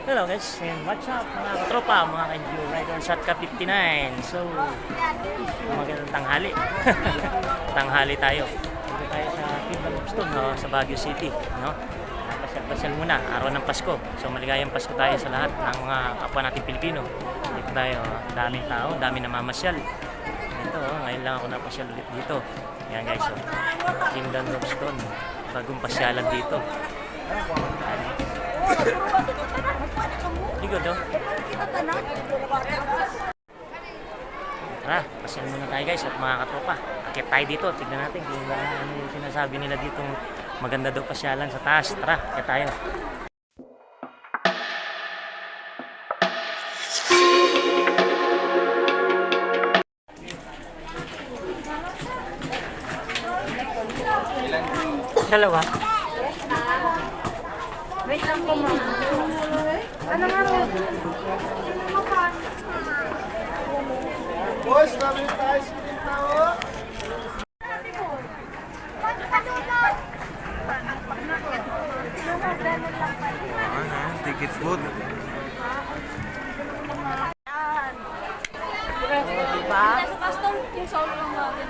Hello guys, and what's up mga katropa, mga ka-Geo Riders at Ka-59. So, magandang tanghali. Tanghali tayo. Dito tayo sa Kingdom of Stone, no? Sa Baguio City. No? Pasyal-pasyal muna, araw ng Pasko. So, maligayang Pasko tayo sa lahat ng mga kapwa natin Pilipino. Dito tayo, daming tao, daming namamasyal. Ito, ngayon lang ako napasyal ulit dito. Yan guys, so, Kingdom of Stone. Bagong pasyalan dito. Ligod, oh. Tara, pasyal muna tayo guys at mga katropa. Akit tayo dito, tignan natin kung ano yung sinasabi nila dito. Maganda daw pasyalan sa taas. Tara, akit tayo. Dalawa. Wait lang po, ma'am. Ano nga po? Boys, namin tayo ice cream tao. Tickets good. Diba? Sa custom, yung soul lang natin.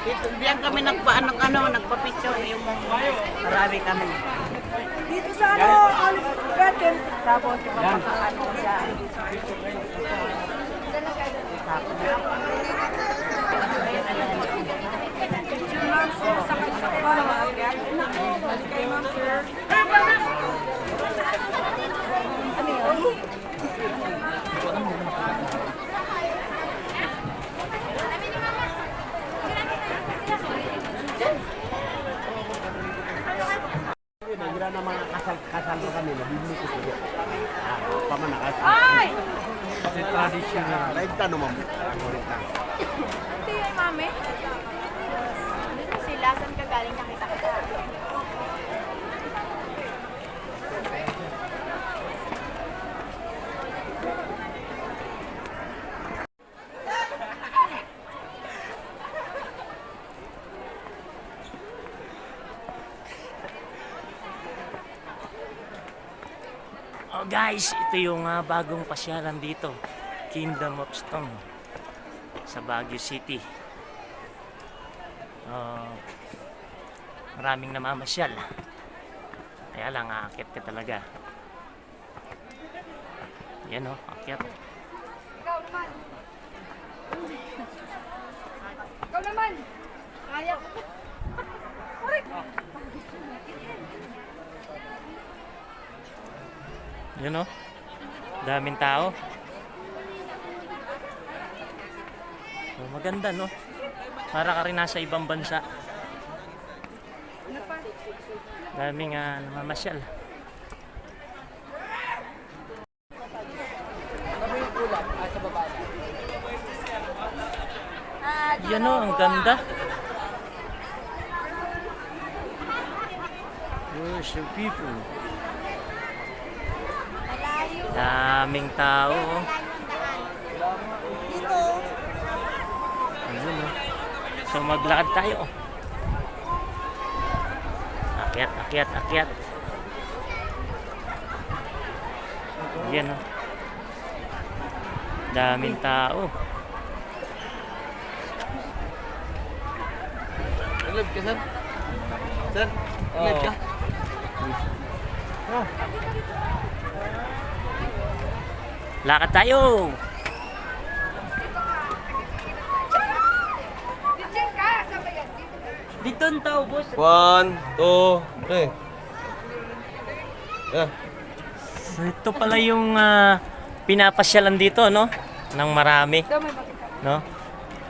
Diyan kami nagpa-picture yung marami kami. Dito sa Olive Garden. Tapos yung ano dyan. Ma'am sir, sakit sa para maakyat. Kay ma'am sir. Ano yun? Nagira na mga kasal pa kami, nabibili ko siya. Pamanakas. Ay! Kasi traditional. Lain ka naman. Ako rin ka. Ito yung mami. Sila, saan ka galing nakita ka? Oh guys, ito yung bagong pasyalan dito. Kingdom of Stone sa Baguio City. Maraming namamasyal. Kaya lang, aakyat ka talaga. Yan o, aakyat. Ikaw naman. Ikaw naman. Kaya ko. Aray! Yan o, daming tao. So, maganda no. Para ka rin nasa ibang bansa. Daming namamasyal. Yan o, ang ganda. Where's the people? Daming tao. Ayun, oh. So maglakad tayo. Akyat, akyat, akyat. Ayan, oh. Daming tao. Live ka, sir? Sir? Live ka? Lakad tayo. Diyan ka, sabay yan. Dito ang tao, boss. 1, 2, 3. Yeah. So, ito pala yung pinapasyalan dito, no? Nang marami, Daw may makita. no?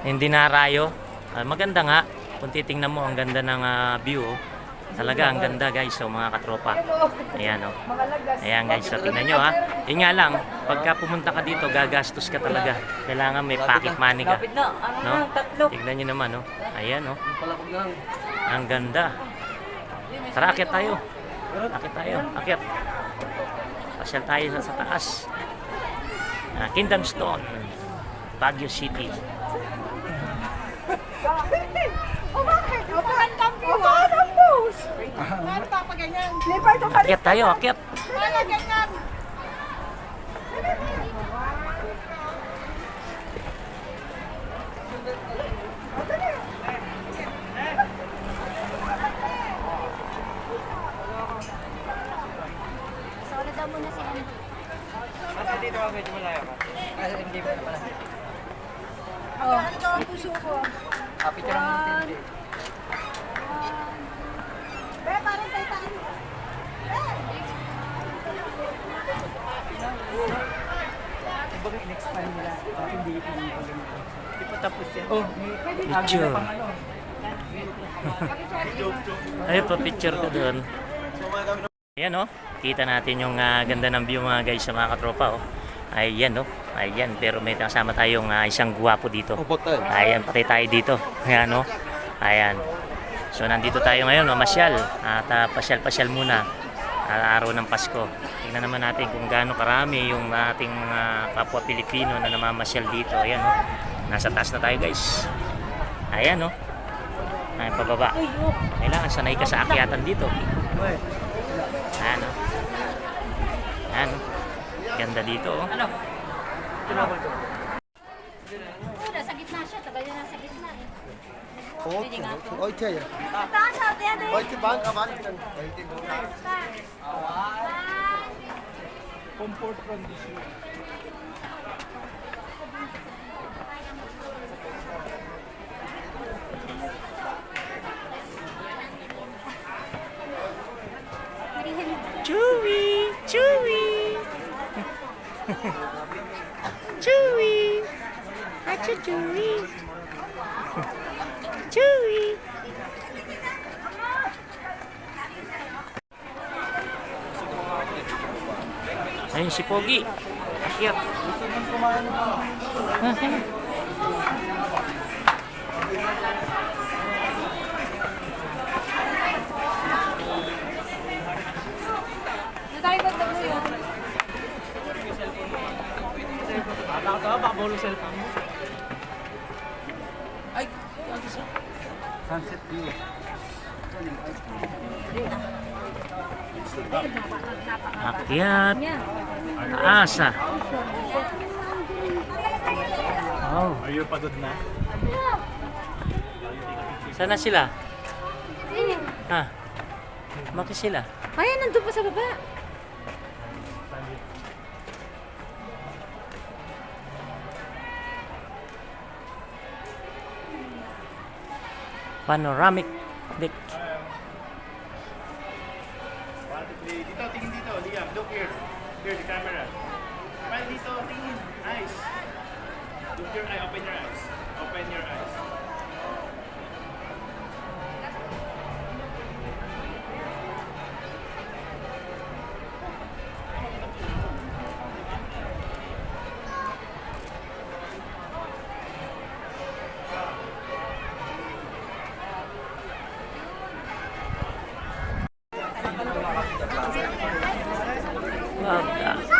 Hindi narayo. Maganda nga. Kung titingnan mo, ang ganda ng view. Oh. Talaga, ang ganda guys, so mga katropa. Ayan, oh. Mga lagas. Ayan guys, so tingnan nyo ha. Yun nga lang, pagka pumunta ka dito, gagastos ka talaga. Kailangan may pocket money ka. No? Tignan nyo naman, no? Ayan, no? Ang ganda. Tara, akit tayo. Akit tayo, akit. Pasyal tayo sa taas. Kingdom Stone, Baguio City. Oh, bakit? Upahan kang view. Upahan ang pose. Paano pa ganyan? Slipper to pa. Akyat tayo, akyat. Paano Sorry daw muna si Andy. Oh, ito ang puso ko. Be, parang tayo. Picture. Ay, pa-picture ko doon. Ayan oh, kita natin yung ganda ng view mga guys sa mga katropa oh. Ayan oh, ayan. Pero may kasama tayong isang guwapo dito. Ayan, pati tayo dito. Ayan oh, ayan. So nandito tayo ngayon, mamasyal. At pasyal-pasyal muna. Araw ng Pasko. Tingnan naman natin kung gaano karami yung ating mga kapwa Pilipino na namamasyal dito. Ayan oh, nasa taas na tayo guys. Ayan oh, ayan pababa. Kailangan sanay ka sa akyatan dito. Ayan oh. Ayan oh. Ganda dito oh. Nasa gitna siya, tagal niya nasa gitna eh. 오이트예요. Taas sa atin eh. 오이트 반 가만. Chewy! Chewy! Chewy! Acha Chewy! Chewy! Ayun si Pogi. Akyat. Tayo ba ito yun? Sunset view. Akyat. Asa. Oh. Ayun padod na. Sana sila? Ha? Maki sila? Ayan, nandun pa sa baba. Panoramic deck. Dito, tingin dito. Liam, look here. Here, the camera. Smile dito, tingin. Nice. Look your eye, open your eyes. Open your eyes.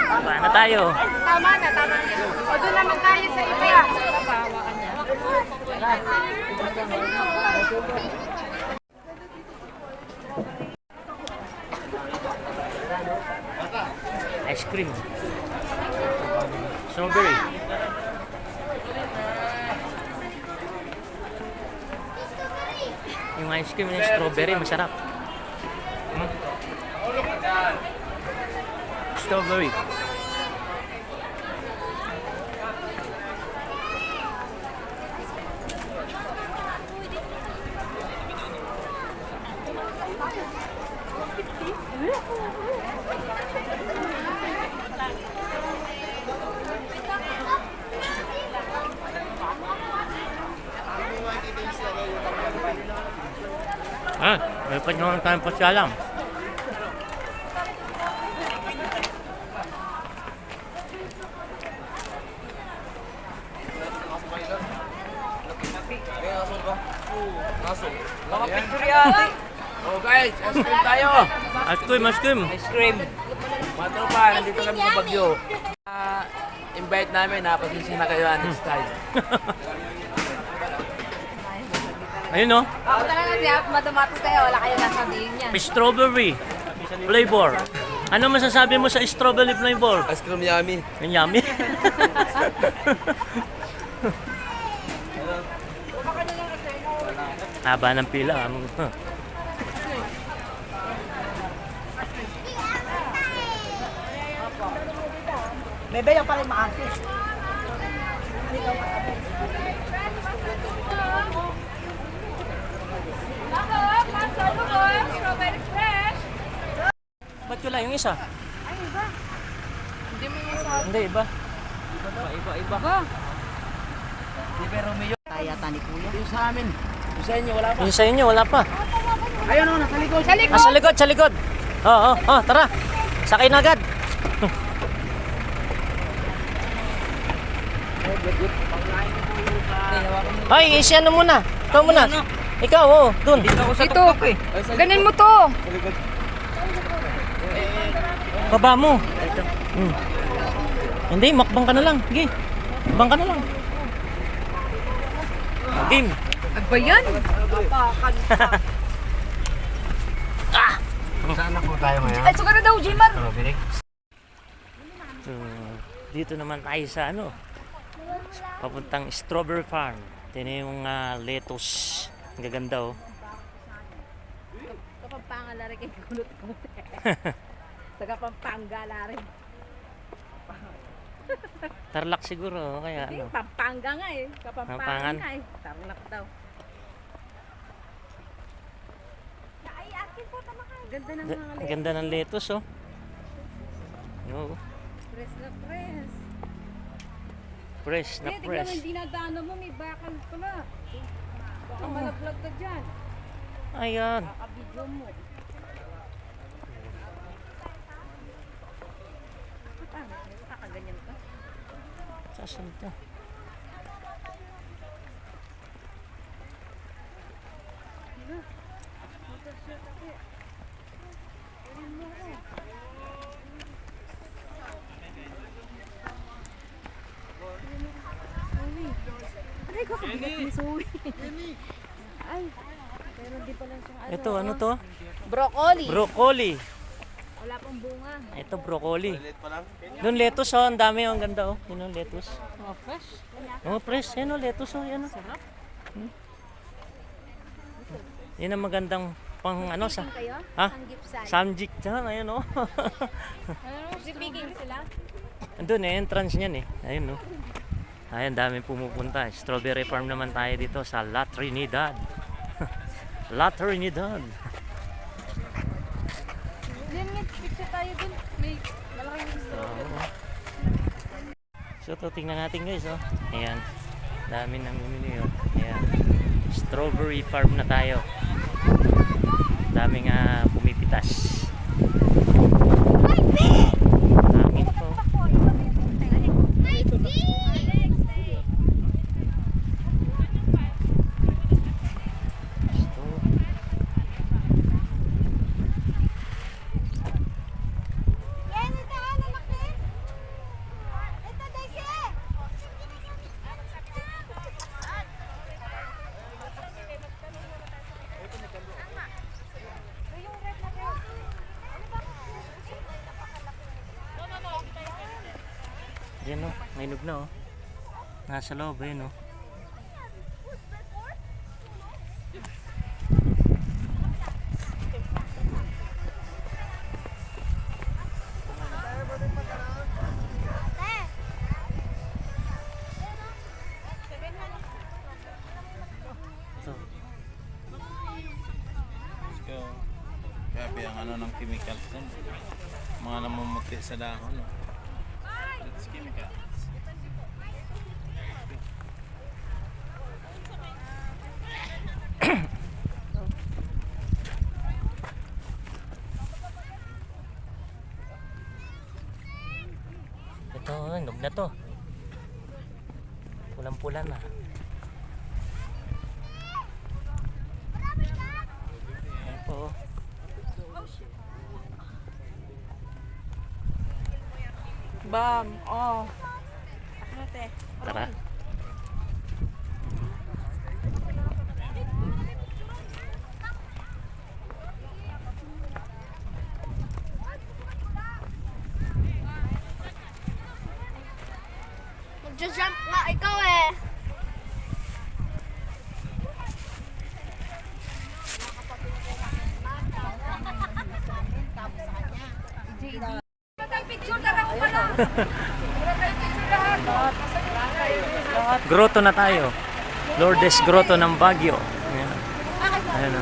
Paano tayo? Tama na, tama na. O doon naman tayo sa iba. Ice cream. Strawberry. Yung ice cream ng strawberry, masarap. Hmm? Strawberry. May panahon tayong pasyalang. Oh guys, ice cream tayo. Ice cream, ice cream. Ice cream. Mga tropa, nandito kami sa Bagyo. Invite namin, pasensya na kayo next time. Ayun no, Ako talaga siya, matamatos kayo, wala kayo nasabihin niya. may strawberry flavor. Ano masasabi mo sa strawberry flavor? Ice cream yummy. Ang yummy. Haba ng pila. Bebe, yung pala yung maasin. Ba't wala yung isa? Ay, iba. Hindi mo yung sa... Hindi, iba. Iba. Kaya tani kuya. Yung sa amin. Yung sa inyo, wala pa. Yung sa inyo, wala pa. Ayun o, nasa likod. Sa likod! Ah, sa likod, sa likod. Tara. Sakay na agad. Ay, isi ano muna. Ikaw muna. Ikaw, dun. Dito. Ganin mo to. Baba mo. Hindi, makbang ka na lang. Sige. Makbang ka na lang. Game. Aba yan? Saan na po tayo ngayon? Ay, suka na daw, Jimar. Strawberry. So, dito naman tayo sa papuntang Strawberry Farm. Ito na yung lettuce. Ang gaganda oh. Kapampangan rin kay kulot ko. Sa Kapampangan rin. Tarlac siguro, kaya ano. Pampanga nga eh. Pampangan. Kapampangan nga eh. Tarlac daw. Ganda ng mga Ang ganda ng lettuce oh. Oo. press na press. Fresh na Hindi, tignan mo fresh. yung dinadaanan mo, may bakal pala. Baka malaglag ka dyan. Ayan. Kakabidyo mo. Kakaganyan ka. Saan to? Ay, kakabigat ni Zoe. Ay, pero di pala siyang ano. Ito, ano to? Broccoli. Broccoli. Wala pang bunga. Ito, broccoli. Doon lettuce oh, ang dami oh, ang ganda oh. Yun oh, lettuce. Oh, fresh. Oh, fresh. Yan oh, lettuce oh, yan oh. Sarap. Yan ang magandang pang ano sa... Kayo? Ha? Ang gipsay. Samjik dyan, ayun oh. Sipigil sila. Andun eh, entrance niyan eh. Ayun oh. Ayun, daming pumupunta. Strawberry farm naman tayo dito sa La Trinidad. La Trinidad. Then, picture tayo dun. May malaking strawberry. So, ito tingnan natin guys oh. Ayan. Dami namimili oh. Ayan. Strawberry farm na tayo. Daming pumipitas. Hangin po. Yan o, may inog na o. Nasa loob, ayun o. Ito. Grabe ang ano ng chemicals nun. Mga namumuti sa dahon. No? It's chemicals. Ito, inog na to. Pulang-pula na. Ayan po. Bam, oh. Tara. Nagja-jump nga ikaw eh. Picture na ako pala. Grotto na tayo. Lourdes Grotto ng Baguio. Ayan. Ayan o.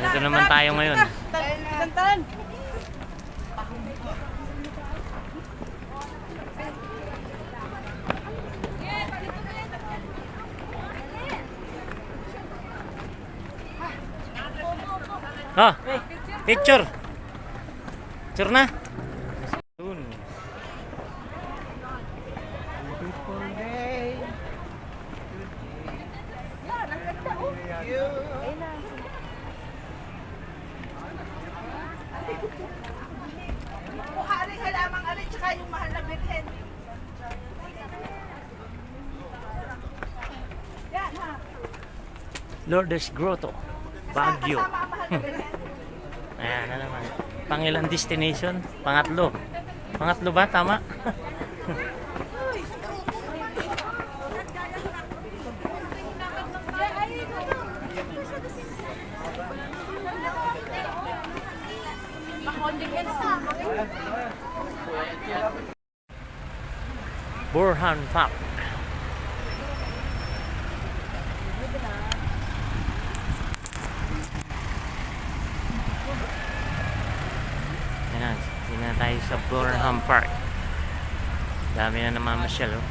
Dito naman tayo ngayon. Kantan. Ah, picture. Picture na. Yun. Buharing halamang alin, tsaka yung mahal na birhen. Yan ha. Lourdes Grotto, Baguio. Kasama ang mahal na birhen. Ayan na naman. Pangilang destination? Pangatlo. Pangatlo ba? Tama? Burhan Park. Ayan, hindi na tayo sa Burhan Park. Dami na namamasyal, oh.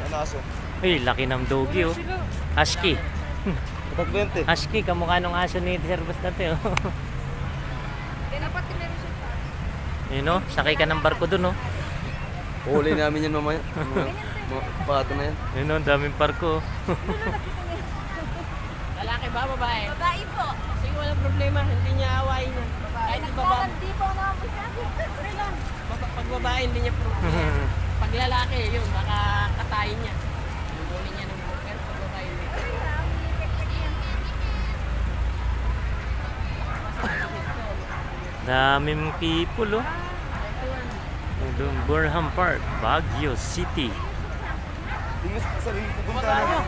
Ano aso? Uy, laki ng dogi, oh. Husky. Kapag 20. Husky, kamukha nung aso ni Sir Bastate, oh. Yun, oh. Sakay ka ng barko dun, oh. Huli namin yan mamaya. Mga pato na yan. Yun, oh. Daming barko, oh. Lalaki ba, babae? Babae po. Sige, walang problema. Hindi niya awayin niya. Kahit babae. Hindi po ako nakapasabi. Pag babae, hindi niya problema. Pag lalaki, yun, makakatayin niya. Huli niya ng buker. Pag babae, hindi. Daming people, oh. Doon, Burhan Park, Baguio City. Hindi mo sa sarili pupunta na.